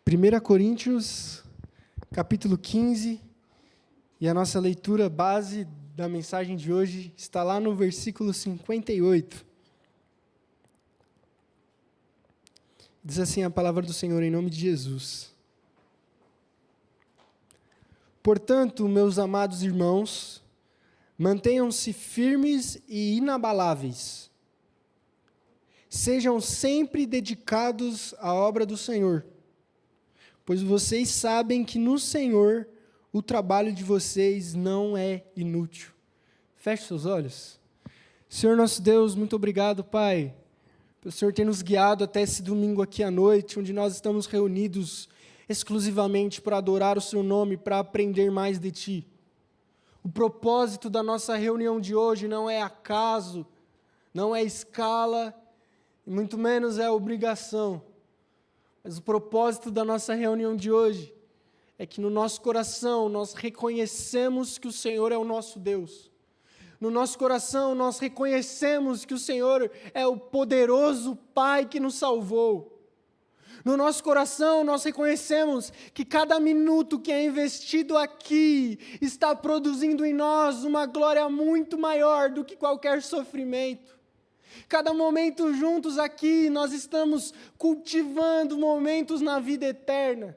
1 Coríntios, capítulo 15, e a nossa leitura base da mensagem de hoje está lá no versículo 58. Diz assim a palavra do Senhor em nome de Jesus. Portanto, meus amados irmãos, mantenham-se firmes e inabaláveis. Sejam sempre dedicados à obra do Senhor, pois vocês sabem que no Senhor o trabalho de vocês não é inútil. Feche seus olhos. Senhor nosso Deus, muito obrigado, Pai, pelo Senhor ter nos guiado até esse domingo aqui à noite, onde nós estamos reunidos exclusivamente para adorar o Seu nome, para aprender mais de Ti. O propósito da nossa reunião de hoje não é acaso, não é escala, e muito menos é obrigação. Mas o propósito da nossa reunião de hoje é que no nosso coração nós reconhecemos que o Senhor é o nosso Deus. No nosso coração nós reconhecemos que o Senhor é o poderoso Pai que nos salvou. No nosso coração nós reconhecemos que cada minuto que é investido aqui está produzindo em nós uma glória muito maior do que qualquer sofrimento. Cada momento juntos aqui nós estamos cultivando momentos na vida eterna.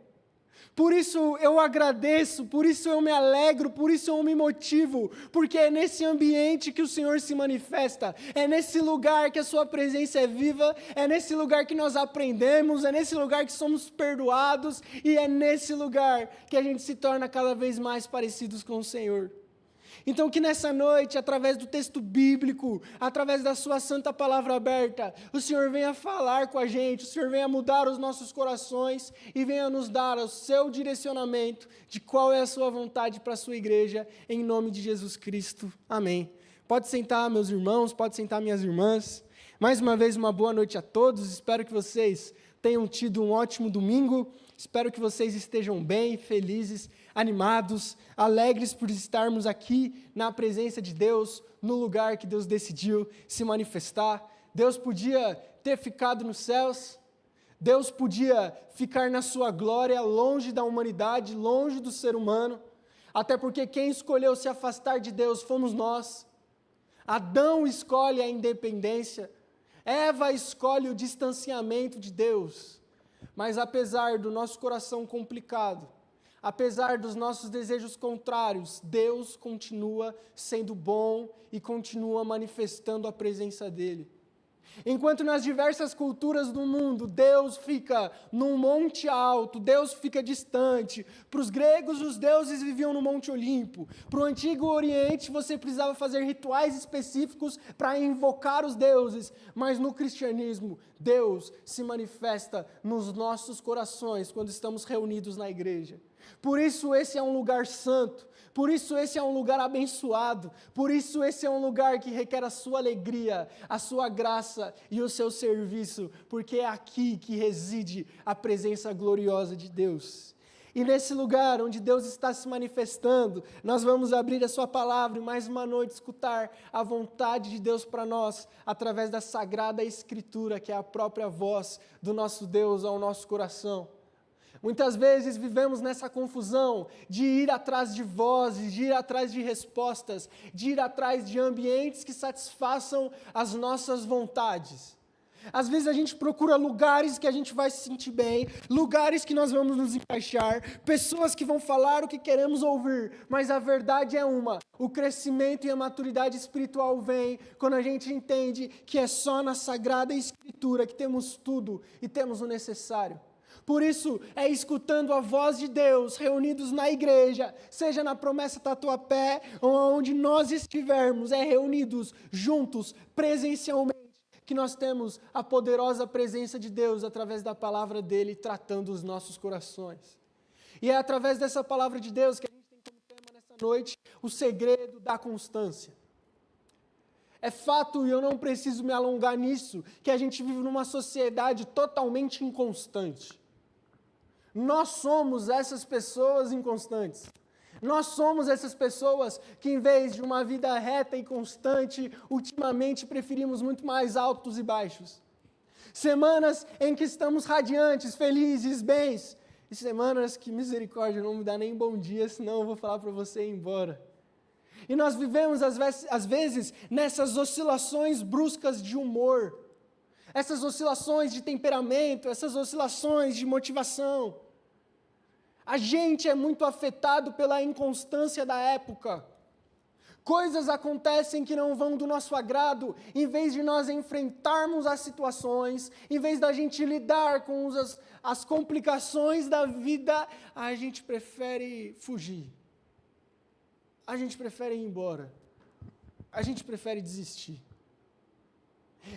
Por isso eu agradeço, por isso eu me alegro, por isso eu me motivo, porque é nesse ambiente que o Senhor se manifesta, é nesse lugar que a Sua presença é viva, é nesse lugar que nós aprendemos, é nesse lugar que somos perdoados e é nesse lugar que a gente se torna cada vez mais parecidos com o Senhor. Então que nessa noite, através do texto bíblico, através da Sua santa palavra aberta, o Senhor venha falar com a gente, o Senhor venha mudar os nossos corações e venha nos dar o Seu direcionamento de qual é a Sua vontade para a Sua igreja, em nome de Jesus Cristo. Amém. Pode sentar, meus irmãos, pode sentar, minhas irmãs. Mais uma vez, uma boa noite a todos, espero que vocês tenham tido um ótimo domingo, espero que vocês estejam bem, felizes, animados, alegres por estarmos aqui na presença de Deus, no lugar que Deus decidiu se manifestar. Deus podia ter ficado nos céus, Deus podia ficar na sua glória, longe da humanidade, longe do ser humano, até porque quem escolheu se afastar de Deus fomos nós. Adão escolhe a independência, Eva escolhe o distanciamento de Deus, mas apesar do nosso coração complicado, apesar dos nossos desejos contrários, Deus continua sendo bom e continua manifestando a presença dEle. Enquanto nas diversas culturas do mundo, Deus fica num monte alto, Deus fica distante. Para os gregos, os deuses viviam no Monte Olimpo. Para o Antigo Oriente, você precisava fazer rituais específicos para invocar os deuses. Mas no cristianismo, Deus se manifesta nos nossos corações quando estamos reunidos na igreja. Por isso esse é um lugar santo, por isso esse é um lugar abençoado, por isso esse é um lugar que requer a sua alegria, a sua graça e o seu serviço, porque é aqui que reside a presença gloriosa de Deus. E nesse lugar onde Deus está se manifestando, nós vamos abrir a Sua palavra e mais uma noite escutar a vontade de Deus para nós, através da Sagrada Escritura, que é a própria voz do nosso Deus ao nosso coração. Muitas vezes vivemos nessa confusão de ir atrás de vozes, de ir atrás de respostas, de ir atrás de ambientes que satisfaçam as nossas vontades. Às vezes a gente procura lugares que a gente vai se sentir bem, lugares que nós vamos nos encaixar, pessoas que vão falar o que queremos ouvir, mas a verdade é uma: o crescimento e a maturidade espiritual vem quando a gente entende que é só na Sagrada Escritura que temos tudo e temos o necessário. Por isso, é escutando a voz de Deus, reunidos na igreja, seja na Promessa Tatuapé, ou onde nós estivermos, reunidos juntos, presencialmente, que nós temos a poderosa presença de Deus através da palavra dEle, tratando os nossos corações. E é através dessa palavra de Deus que a gente tem como tema nessa noite, o segredo da constância. É fato, e eu não preciso me alongar nisso, que a gente vive numa sociedade totalmente inconstante. Nós somos essas pessoas inconstantes. Nós somos essas pessoas que, em vez de uma vida reta e constante, ultimamente preferimos muito mais altos e baixos. Semanas em que estamos radiantes, felizes, bens, E semanas que, misericórdia, não me dá nem bom dia, senão eu vou falar para você ir embora. E nós vivemos, às vezes, nessas oscilações bruscas de humor, essas oscilações de temperamento, essas oscilações de motivação. A gente é muito afetado pela inconstância da época. Coisas acontecem que não vão do nosso agrado, em vez de nós enfrentarmos as situações, em vez da gente lidar com as complicações da vida, a gente prefere fugir. A gente prefere ir embora. A gente prefere desistir.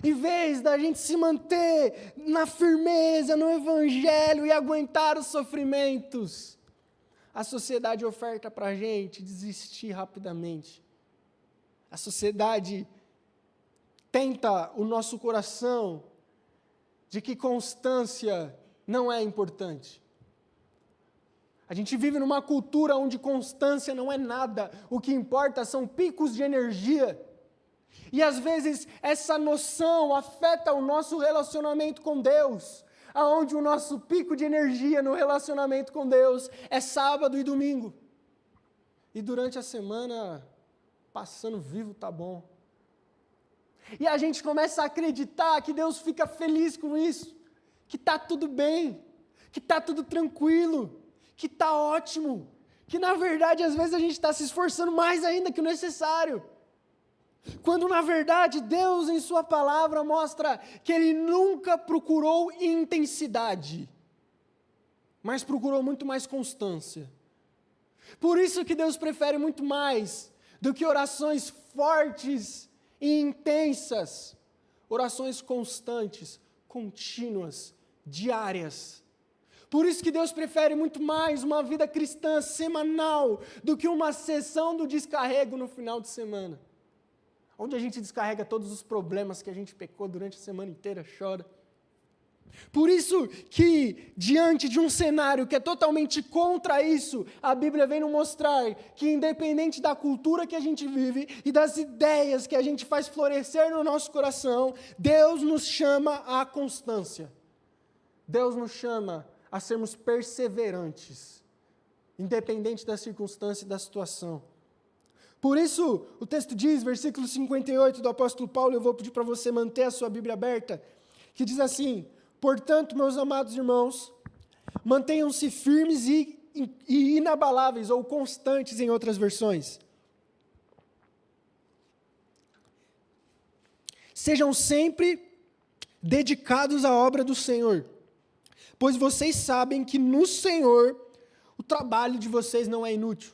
Em vez da gente se manter na firmeza, no Evangelho e aguentar os sofrimentos, a sociedade oferta para a gente desistir rapidamente. A sociedade tenta o nosso coração de que constância não é importante. A gente vive numa cultura onde constância não é nada. O que importa são picos de energia. E às vezes essa noção afeta o nosso relacionamento com Deus, aonde o nosso pico de energia no relacionamento com Deus é sábado e domingo. E durante a semana, passando vivo tá bom. E a gente começa a acreditar que Deus fica feliz com isso, que tá tudo bem, que tá tudo tranquilo, que tá ótimo, que na verdade às vezes a gente está se esforçando mais ainda que o necessário. Quando na verdade Deus em sua palavra mostra que Ele nunca procurou intensidade, mas procurou muito mais constância. Por isso que Deus prefere muito mais do que orações fortes e intensas, orações constantes, contínuas, diárias. Por isso que Deus prefere muito mais uma vida cristã semanal do que uma sessão do descarrego no final de semana, onde a gente descarrega todos os problemas que a gente pecou durante a semana inteira, chora. Por isso que, diante de um cenário que é totalmente contra isso, a Bíblia vem nos mostrar que, independente da cultura que a gente vive e das ideias que a gente faz florescer no nosso coração, Deus nos chama à constância. Deus nos chama a sermos perseverantes, independente da circunstância e da situação. Por isso, o texto diz, versículo 58 do apóstolo Paulo, eu vou pedir para você manter a sua Bíblia aberta, que diz assim: portanto, meus amados irmãos, mantenham-se firmes e inabaláveis, ou constantes em outras versões. Sejam sempre dedicados à obra do Senhor, pois vocês sabem que no Senhor o trabalho de vocês não é inútil.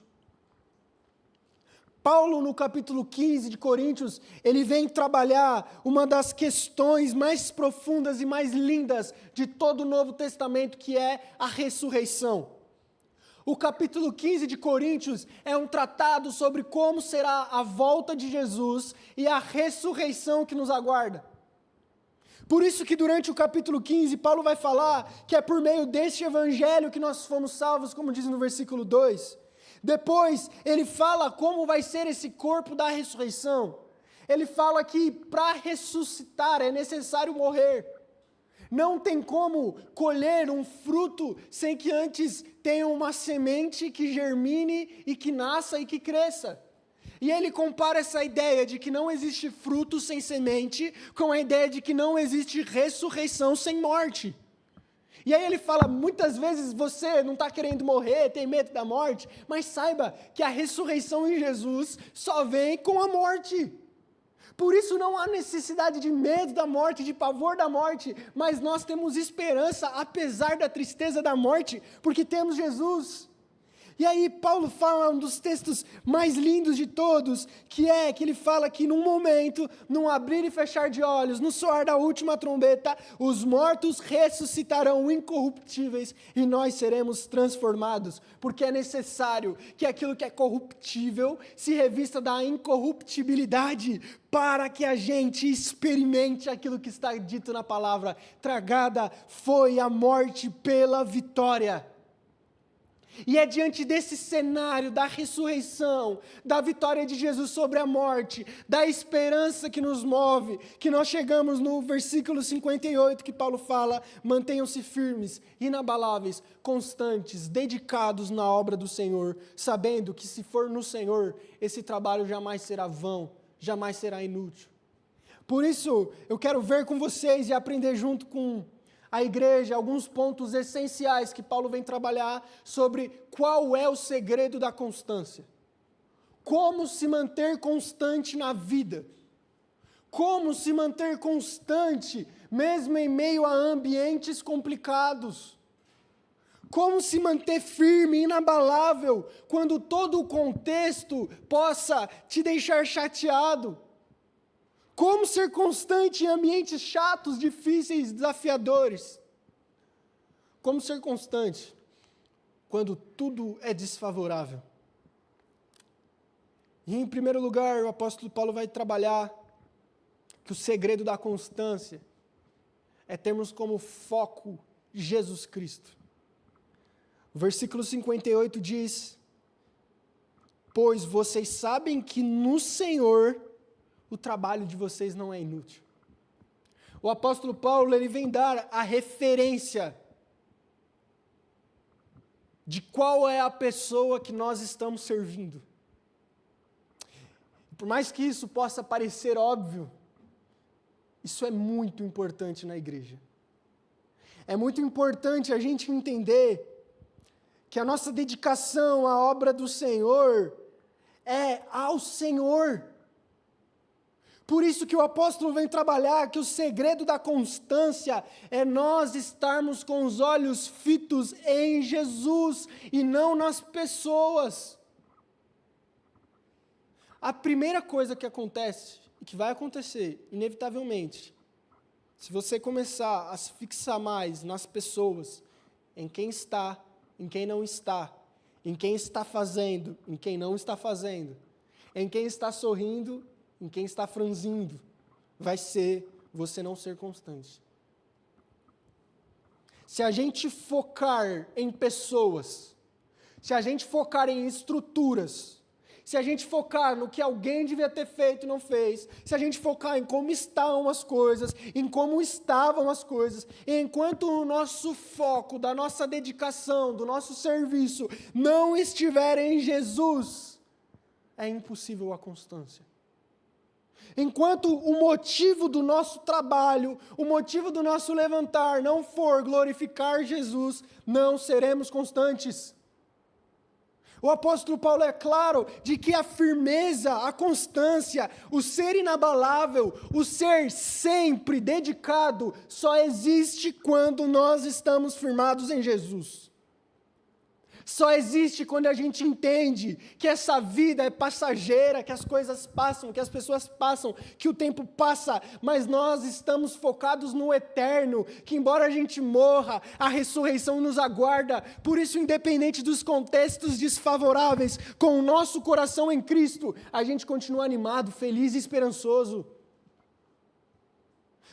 Paulo, no capítulo 15 de Coríntios, ele vem trabalhar uma das questões mais profundas e mais lindas de todo o Novo Testamento, que é a ressurreição. O capítulo 15 de Coríntios é um tratado sobre como será a volta de Jesus e a ressurreição que nos aguarda. Por isso que durante o capítulo 15, Paulo vai falar que é por meio deste evangelho que nós fomos salvos, como diz no versículo 2. Depois, ele fala como vai ser esse corpo da ressurreição. Ele fala que para ressuscitar é necessário morrer. Não tem como colher um fruto sem que antes tenha uma semente que germine e que nasça e que cresça. E ele compara essa ideia de que não existe fruto sem semente com a ideia de que não existe ressurreição sem morte. E aí ele fala, muitas vezes você não está querendo morrer, tem medo da morte, mas saiba que a ressurreição em Jesus só vem com a morte. Por isso não há necessidade de medo da morte, de pavor da morte, mas nós temos esperança apesar da tristeza da morte, porque temos Jesus. E aí Paulo fala um dos textos mais lindos de todos, que ele fala que num momento, num abrir e fechar de olhos, no soar da última trombeta, os mortos ressuscitarão incorruptíveis e nós seremos transformados, porque é necessário que aquilo que é corruptível se revista da incorruptibilidade, para que a gente experimente aquilo que está dito na palavra: tragada foi a morte pela vitória. E é diante desse cenário da ressurreição, da vitória de Jesus sobre a morte, da esperança que nos move, que nós chegamos no versículo 58 que Paulo fala: mantenham-se firmes, inabaláveis, constantes, dedicados na obra do Senhor, sabendo que se for no Senhor, esse trabalho jamais será vão, jamais será inútil. Por isso, eu quero ver com vocês e aprender junto com a igreja alguns pontos essenciais que Paulo vem trabalhar sobre qual é o segredo da constância. Como se manter constante na vida. Como se manter constante mesmo em meio a ambientes complicados. Como se manter firme, inabalável, quando todo o contexto possa te deixar chateado. Como ser constante em ambientes chatos, difíceis, desafiadores? Como ser constante quando tudo é desfavorável? E em primeiro lugar, o apóstolo Paulo vai trabalhar que o segredo da constância é termos como foco Jesus Cristo. O versículo 58 diz: pois vocês sabem que no Senhor o trabalho de vocês não é inútil. O apóstolo Paulo, ele vem dar a referência de qual é a pessoa que nós estamos servindo. Por mais que isso possa parecer óbvio, isso é muito importante na igreja. É muito importante a gente entender que a nossa dedicação à obra do Senhor é ao Senhor. Por isso que o apóstolo vem trabalhar que o segredo da constância é nós estarmos com os olhos fitos em Jesus e não nas pessoas. A primeira coisa que acontece, e que vai acontecer, inevitavelmente, se você começar a se fixar mais nas pessoas, em quem está, em quem não está, em quem está fazendo, em quem não está fazendo, em quem está sorrindo, em quem está franzindo, vai ser você não ser constante. Se a gente focar em pessoas, se a gente focar em estruturas, se a gente focar no que alguém devia ter feito e não fez, se a gente focar em como estão as coisas, em como estavam as coisas, enquanto o nosso foco, da nossa dedicação, do nosso serviço não estiver em Jesus, é impossível a constância. Enquanto o motivo do nosso trabalho, o motivo do nosso levantar não for glorificar Jesus, não seremos constantes. O apóstolo Paulo é claro de que a firmeza, a constância, o ser inabalável, o ser sempre dedicado, só existe quando nós estamos firmados em Jesus. Só existe quando a gente entende que essa vida é passageira, que as coisas passam, que as pessoas passam, que o tempo passa, mas nós estamos focados no eterno, que embora a gente morra, a ressurreição nos aguarda. Por isso, independente dos contextos desfavoráveis, com o nosso coração em Cristo, a gente continua animado, feliz e esperançoso.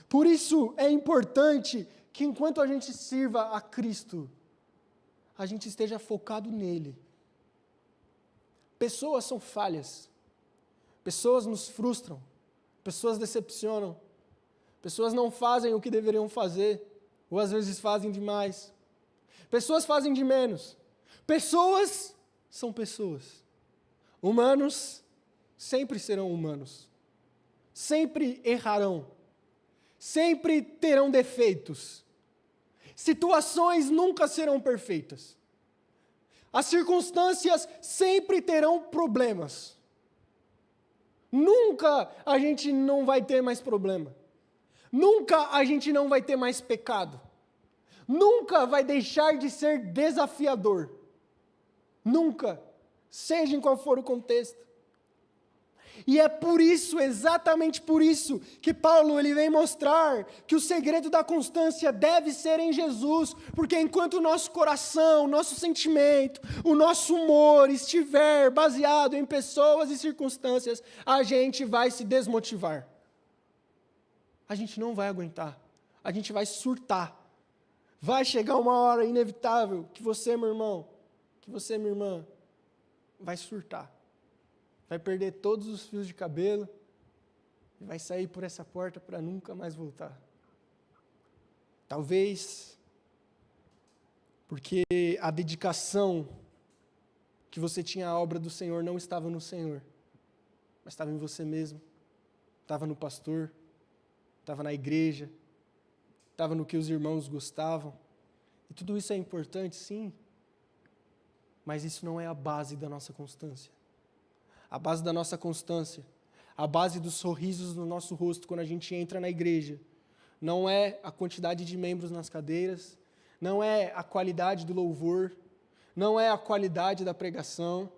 Por isso é importante que enquanto a gente sirva a Cristo, a gente esteja focado nele. Pessoas são falhas, pessoas nos frustram, pessoas decepcionam, pessoas não fazem o que deveriam fazer, ou às vezes fazem demais, pessoas fazem de menos, pessoas são pessoas, humanos sempre serão humanos, sempre errarão, sempre terão defeitos. Situações nunca serão perfeitas. As circunstâncias sempre terão problemas. Nunca a gente não vai ter mais problema. Nunca a gente não vai ter mais pecado. Nunca vai deixar de ser desafiador. Nunca. Seja em qual for o contexto. E é por isso, exatamente por isso, que Paulo ele vem mostrar que o segredo da constância deve ser em Jesus, porque enquanto o nosso coração, o nosso sentimento, o nosso humor estiver baseado em pessoas e circunstâncias, a gente vai se desmotivar. A gente não vai aguentar, a gente vai surtar. Vai chegar uma hora inevitável que você, meu irmão, que você, minha irmã, vai surtar. Vai perder todos os fios de cabelo e vai sair por essa porta para nunca mais voltar. Talvez porque a dedicação que você tinha à obra do Senhor não estava no Senhor, mas estava em você mesmo, estava no pastor, estava na igreja, estava no que os irmãos gostavam. E tudo isso é importante, sim, mas isso não é a base da nossa constância. A base da nossa constância, a base dos sorrisos no nosso rosto quando a gente entra na igreja, não é a quantidade de membros nas cadeiras, não é a qualidade do louvor, não é a qualidade da pregação,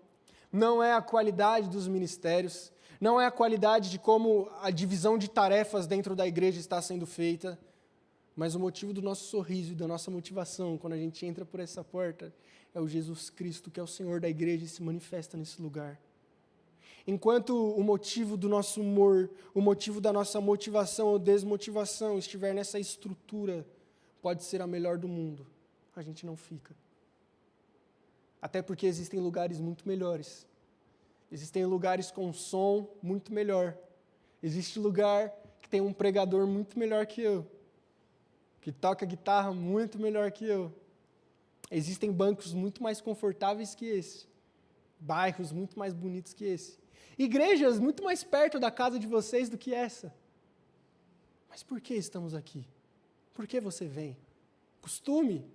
não é a qualidade dos ministérios, não é a qualidade de como a divisão de tarefas dentro da igreja está sendo feita, mas o motivo do nosso sorriso e da nossa motivação quando a gente entra por essa porta é o Jesus Cristo, que é o Senhor da igreja e se manifesta nesse lugar. Enquanto o motivo do nosso humor, o motivo da nossa motivação ou desmotivação estiver nessa estrutura, pode ser a melhor do mundo, a gente não fica. Até porque existem lugares muito melhores. Existem lugares com som muito melhor. Existe lugar que tem um pregador muito melhor que eu, que toca guitarra muito melhor que eu. Existem bancos muito mais confortáveis que esse, bairros muito mais bonitos que esse, igrejas muito mais perto da casa de vocês do que essa. Mas por que estamos aqui? Por que você vem? Costume?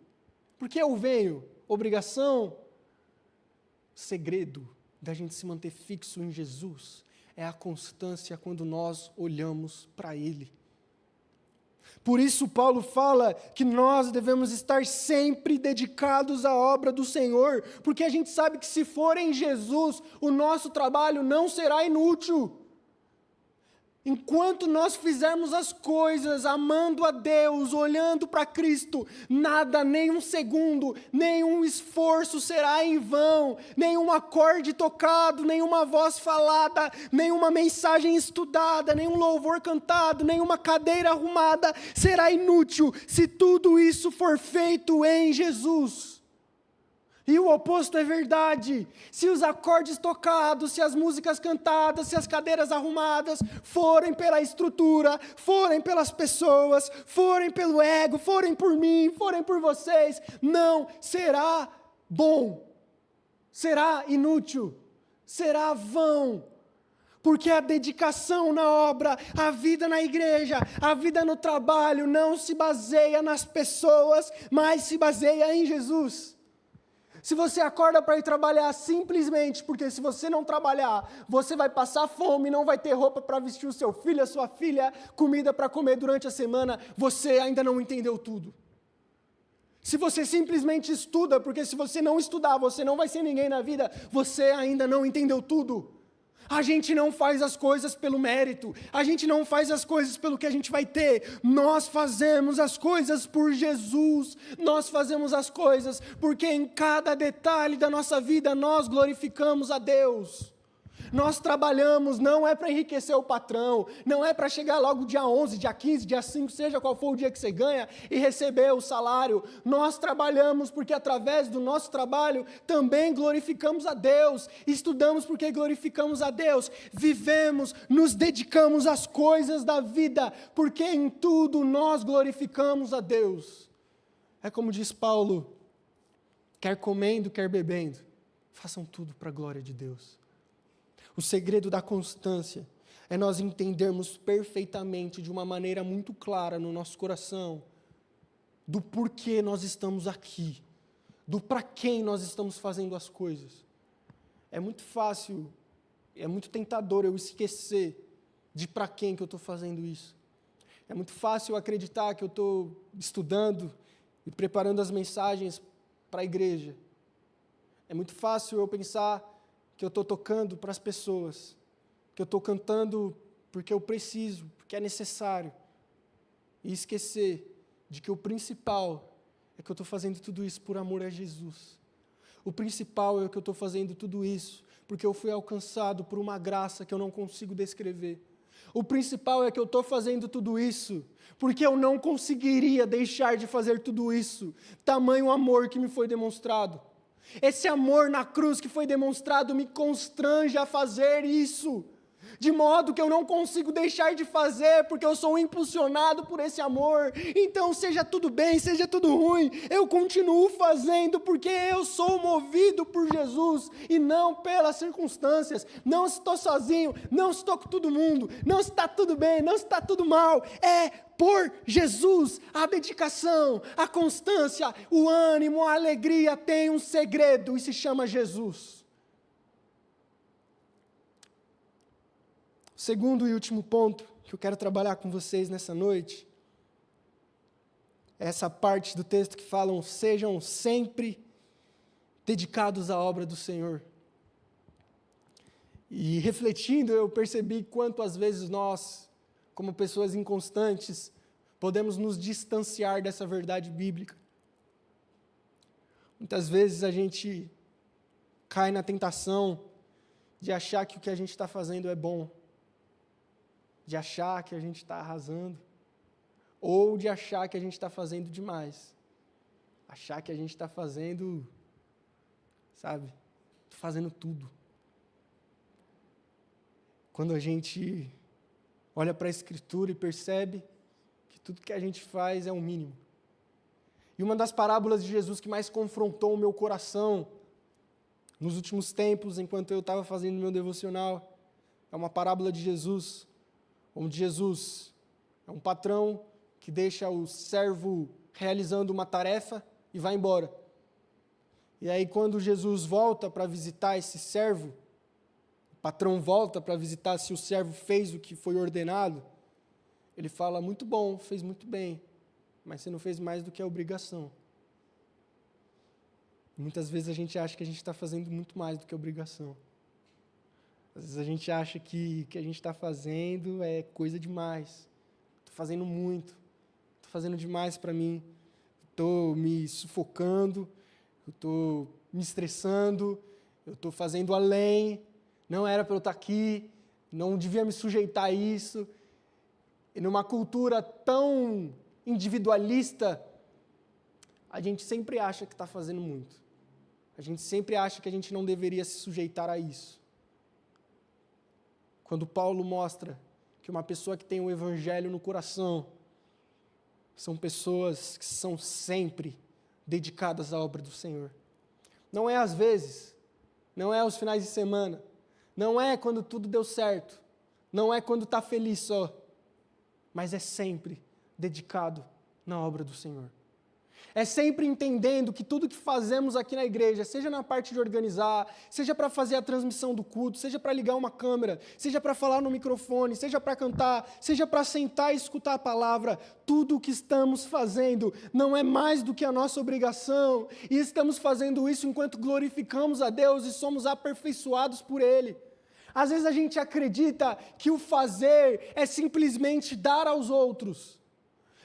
Por que eu venho? Obrigação? O segredo da gente se manter fixo em Jesus é a constância quando nós olhamos para Ele. Por isso Paulo fala que nós devemos estar sempre dedicados à obra do Senhor, porque a gente sabe que se for em Jesus, o nosso trabalho não será inútil. Enquanto nós fizermos as coisas amando a Deus, olhando para Cristo, nada, nem um segundo, nenhum esforço será em vão, nenhum acorde tocado, nenhuma voz falada, nenhuma mensagem estudada, nenhum louvor cantado, nenhuma cadeira arrumada será inútil se tudo isso for feito em Jesus. E o oposto é verdade. Se os acordes tocados, se as músicas cantadas, se as cadeiras arrumadas forem pela estrutura, forem pelas pessoas, forem pelo ego, forem por mim, forem por vocês, não será bom. Será inútil. Será vão. Porque a dedicação na obra, a vida na igreja, a vida no trabalho não se baseia nas pessoas, mas se baseia em Jesus. Se você acorda para ir trabalhar simplesmente porque se você não trabalhar, você vai passar fome, não vai ter roupa para vestir o seu filho, a sua filha, comida para comer durante a semana, você ainda não entendeu tudo. Se você simplesmente estuda, porque se você não estudar, você não vai ser ninguém na vida, você ainda não entendeu tudo. A gente não faz as coisas pelo mérito, a gente não faz as coisas pelo que a gente vai ter, nós fazemos as coisas por Jesus, nós fazemos as coisas porque em cada detalhe da nossa vida nós glorificamos a Deus. Nós trabalhamos não é para enriquecer o patrão, não é para chegar logo dia 11, dia 15, dia 5, seja qual for o dia que você ganha e receber o salário. Nós trabalhamos porque através do nosso trabalho também glorificamos a Deus. Estudamos porque glorificamos a Deus. Vivemos, nos dedicamos às coisas da vida, porque em tudo nós glorificamos a Deus. É como diz Paulo, quer comendo, quer bebendo, façam tudo para a glória de Deus. O segredo da constância é nós entendermos perfeitamente, de uma maneira muito clara no nosso coração, do porquê nós estamos aqui, do para quem nós estamos fazendo as coisas. É muito fácil, é muito tentador eu esquecer de para quem que eu estou fazendo isso. É muito fácil eu acreditar que eu estou estudando e preparando as mensagens para a igreja. É muito fácil eu pensar que eu estou tocando para as pessoas, que eu estou cantando porque eu preciso, porque é necessário, e esquecer de que o principal é que eu estou fazendo tudo isso por amor a Jesus. O principal é que eu estou fazendo tudo isso porque eu fui alcançado por uma graça que eu não consigo descrever. O principal é que eu estou fazendo tudo isso porque eu não conseguiria deixar de fazer tudo isso, tamanho amor que me foi demonstrado. Esse amor na cruz que foi demonstrado me constrange a fazer isso, de modo que eu não consigo deixar de fazer, porque eu sou impulsionado por esse amor. Então, seja tudo bem, seja tudo ruim, eu continuo fazendo, porque eu sou movido por Jesus e não pelas circunstâncias. Não estou sozinho, não estou com todo mundo, não está tudo bem, não está tudo mal. É por Jesus. A dedicação, a constância, o ânimo, a alegria tem um segredo e se chama Jesus. Segundo e último ponto que eu quero trabalhar com vocês nessa noite, é essa parte do texto que falam, sejam sempre dedicados à obra do Senhor. E refletindo, eu percebi quanto às vezes nós, como pessoas inconstantes, podemos nos distanciar dessa verdade bíblica. Muitas vezes a gente cai na tentação de achar que o que a gente está fazendo é bom, de achar que a gente está arrasando, ou de achar que a gente está fazendo demais, achar que a gente está fazendo, sabe, fazendo tudo. Quando a gente olha para a Escritura e percebe que tudo que a gente faz é o mínimo. E uma das parábolas de Jesus que mais confrontou o meu coração nos últimos tempos, enquanto eu estava fazendo meu devocional, é uma parábola de Jesus, onde Jesus é um patrão que deixa o servo realizando uma tarefa e vai embora. E aí quando Jesus volta para visitar esse servo, o patrão volta para visitar se o servo fez o que foi ordenado, ele fala, muito bom, fez muito bem, mas você não fez mais do que a obrigação. Muitas vezes a gente acha que a gente está fazendo muito mais do que a obrigação. Às vezes a gente acha que o que a gente está fazendo é coisa demais. Estou fazendo muito. Estou fazendo demais para mim. Estou me sufocando. Estou me estressando. Eu estou fazendo além. Não era para eu estar aqui. Não devia me sujeitar a isso. E numa cultura tão individualista, a gente sempre acha que está fazendo muito. A gente sempre acha que a gente não deveria se sujeitar a isso. Quando Paulo mostra que uma pessoa que tem o Evangelho no coração são pessoas que são sempre dedicadas à obra do Senhor. Não é às vezes, não é aos finais de semana, não é quando tudo deu certo, não é quando está feliz só, mas é sempre dedicado na obra do Senhor. É sempre entendendo que tudo que fazemos aqui na igreja, seja na parte de organizar, seja para fazer a transmissão do culto, seja para ligar uma câmera, seja para falar no microfone, seja para cantar, seja para sentar e escutar a palavra, tudo o que estamos fazendo não é mais do que a nossa obrigação, e estamos fazendo isso enquanto glorificamos a Deus e somos aperfeiçoados por Ele. Às vezes a gente acredita que o fazer é simplesmente dar aos outros.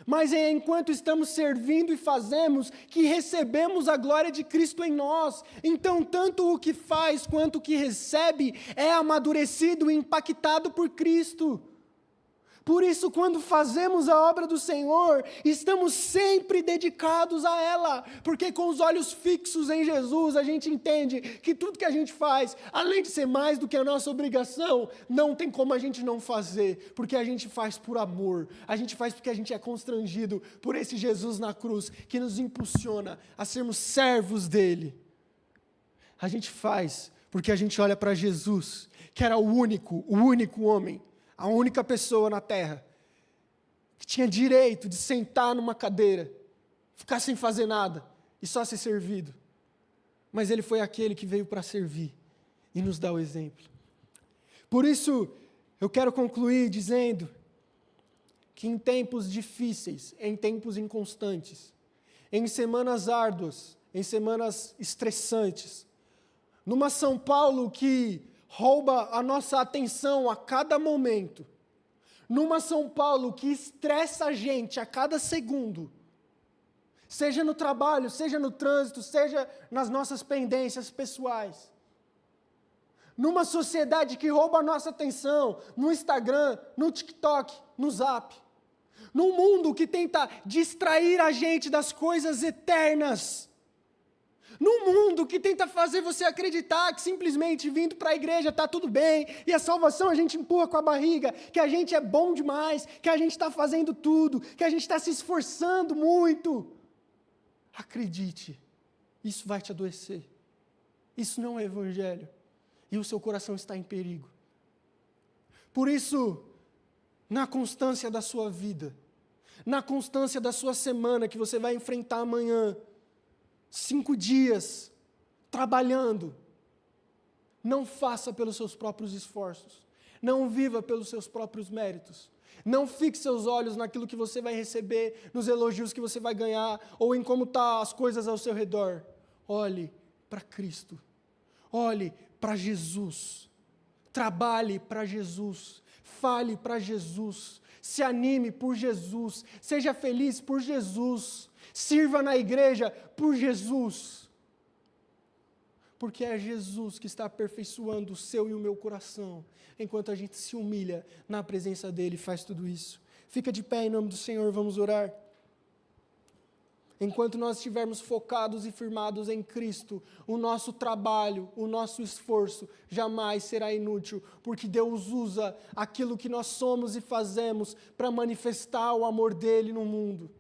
Mas é enquanto estamos servindo e fazemos que recebemos a glória de Cristo em nós. Então, tanto o que faz quanto o que recebe é amadurecido e impactado por Cristo. Por isso, quando fazemos a obra do Senhor, estamos sempre dedicados a ela, porque com os olhos fixos em Jesus, a gente entende que tudo que a gente faz, além de ser mais do que a nossa obrigação, não tem como a gente não fazer, porque a gente faz por amor, a gente faz porque a gente é constrangido por esse Jesus na cruz, que nos impulsiona a sermos servos dele. A gente faz porque a gente olha para Jesus, que era o único homem, a única pessoa na terra que tinha direito de sentar numa cadeira, ficar sem fazer nada e só ser servido. Mas ele foi aquele que veio para servir e nos dá o exemplo. Por isso, eu quero concluir dizendo que em tempos difíceis, em tempos inconstantes, em semanas árduas, em semanas estressantes, numa São Paulo que rouba a nossa atenção a cada momento, numa São Paulo que estressa a gente a cada segundo, seja no trabalho, seja no trânsito, seja nas nossas pendências pessoais, numa sociedade que rouba a nossa atenção no Instagram, no TikTok, no Zap, num mundo que tenta distrair a gente das coisas eternas, Num mundo que tenta fazer você acreditar que simplesmente vindo para a igreja está tudo bem, e a salvação a gente empurra com a barriga, que a gente é bom demais, que a gente está fazendo tudo, que a gente está se esforçando muito. Acredite, isso vai te adoecer. Isso não é evangelho. E o seu coração está em perigo. Por isso, na constância da sua vida, na constância da sua semana que você vai enfrentar amanhã, 5 dias trabalhando, não faça pelos seus próprios esforços, não viva pelos seus próprios méritos, não fixe seus olhos naquilo que você vai receber, nos elogios que você vai ganhar, ou em como estão as coisas ao seu redor. Olhe para Cristo, olhe para Jesus, trabalhe para Jesus, fale para Jesus, se anime por Jesus, seja feliz por Jesus, sirva na igreja por Jesus, porque é Jesus que está aperfeiçoando o seu e o meu coração, enquanto a gente se humilha na presença dEle e faz tudo isso. Fica de pé em nome do Senhor, vamos orar. Enquanto nós estivermos focados e firmados em Cristo, o nosso trabalho, o nosso esforço jamais será inútil, porque Deus usa aquilo que nós somos e fazemos para manifestar o amor dEle no mundo.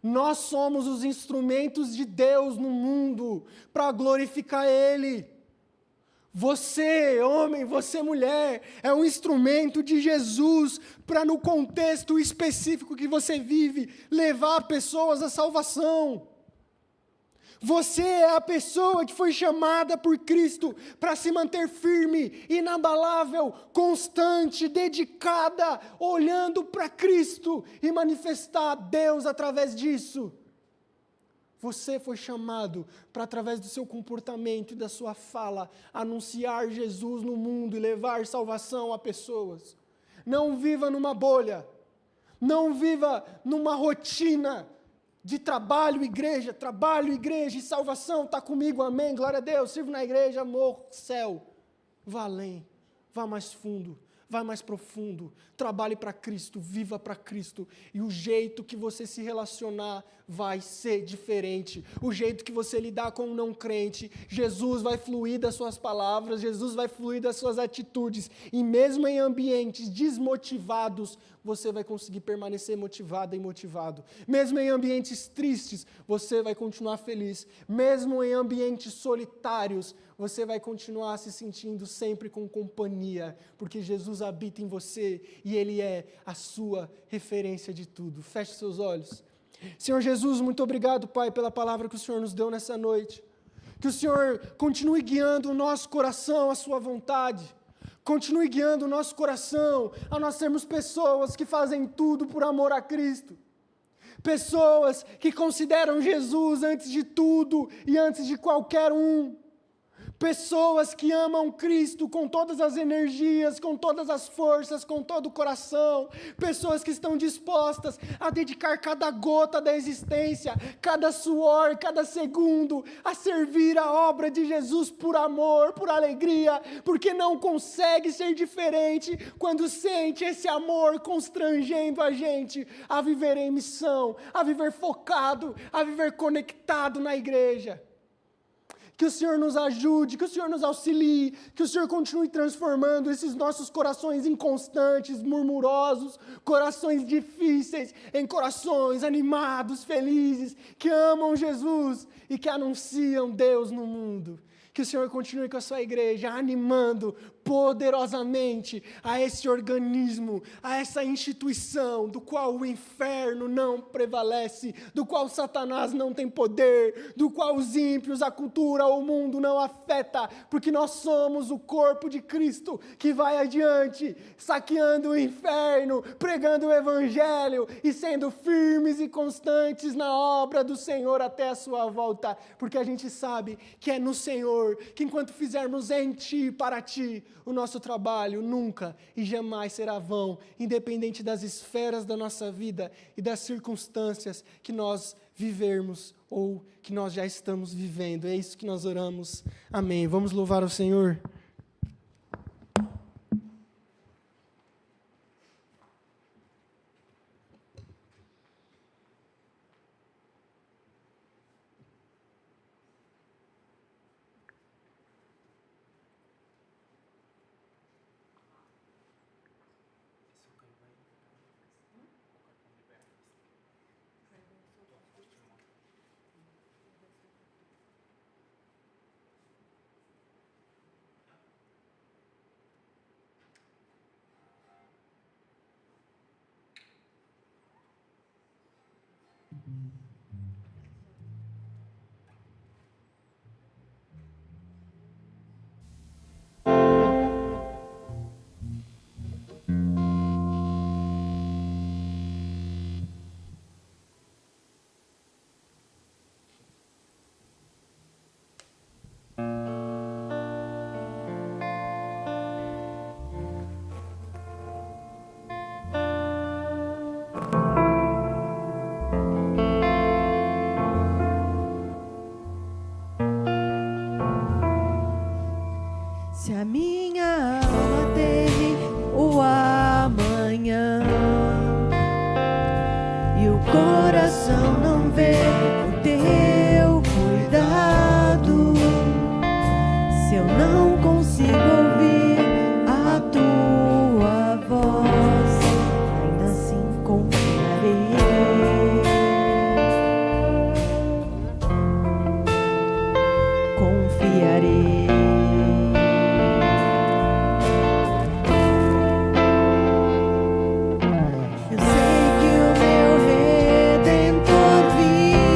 Nós somos os instrumentos de Deus no mundo para glorificar Ele. Você, homem, você, mulher, é um instrumento de Jesus para, no contexto específico que você vive, levar pessoas à salvação. Você é a pessoa que foi chamada por Cristo para se manter firme, inabalável, constante, dedicada, olhando para Cristo e manifestar a Deus através disso. Você foi chamado para, através do seu comportamento e da sua fala, anunciar Jesus no mundo e levar salvação a pessoas. Não viva numa bolha, não viva numa rotina de trabalho, igreja e salvação, está comigo, amém, glória a Deus, sirvo na igreja, amor, céu. Vá além, vá mais fundo, vá mais profundo, trabalhe para Cristo, viva para Cristo, e o jeito que você se relacionar vai ser diferente, o jeito que você lidar com um não crente, Jesus vai fluir das suas palavras, Jesus vai fluir das suas atitudes, e mesmo em ambientes desmotivados, você vai conseguir permanecer motivada e motivado. Mesmo em ambientes tristes, você vai continuar feliz. Mesmo em ambientes solitários, você vai continuar se sentindo sempre com companhia, porque Jesus habita em você e Ele é a sua referência de tudo. Feche seus olhos. Senhor Jesus, muito obrigado, Pai, pela palavra que o Senhor nos deu nessa noite. Que o Senhor continue guiando o nosso coração à sua vontade. Continue guiando o nosso coração a nós sermos pessoas que fazem tudo por amor a Cristo. Pessoas que consideram Jesus antes de tudo e antes de qualquer um. Pessoas que amam Cristo com todas as energias, com todas as forças, com todo o coração. Pessoas que estão dispostas a dedicar cada gota da existência, cada suor, cada segundo, a servir a obra de Jesus por amor, por alegria, porque não consegue ser diferente quando sente esse amor constrangendo a gente a viver em missão, a viver focado, a viver conectado na igreja. Que o Senhor nos ajude, que o Senhor nos auxilie, que o Senhor continue transformando esses nossos corações inconstantes, murmurosos, corações difíceis, em corações animados, felizes, que amam Jesus e que anunciam Deus no mundo. Que o Senhor continue com a sua igreja, animando poderosamente a esse organismo, a essa instituição do qual o inferno não prevalece, do qual Satanás não tem poder, do qual os ímpios, a cultura, o mundo não afeta, porque nós somos o corpo de Cristo que vai adiante, saqueando o inferno, pregando o evangelho e sendo firmes e constantes na obra do Senhor até a sua volta, porque a gente sabe que é no Senhor, que enquanto fizermos em Ti, para Ti, o nosso trabalho nunca e jamais será vão, independente das esferas da nossa vida e das circunstâncias que nós vivermos ou que nós já estamos vivendo. É isso que nós oramos. Amém. Vamos louvar o Senhor. Se a minha alma teme o amanhã e o coração não vê o teu cuidado, se eu não consigo ouvir a tua voz, ainda assim confiarei. Confiarei. Eu sei que o meu Redentor vive.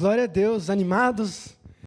glória a Deus. Animados?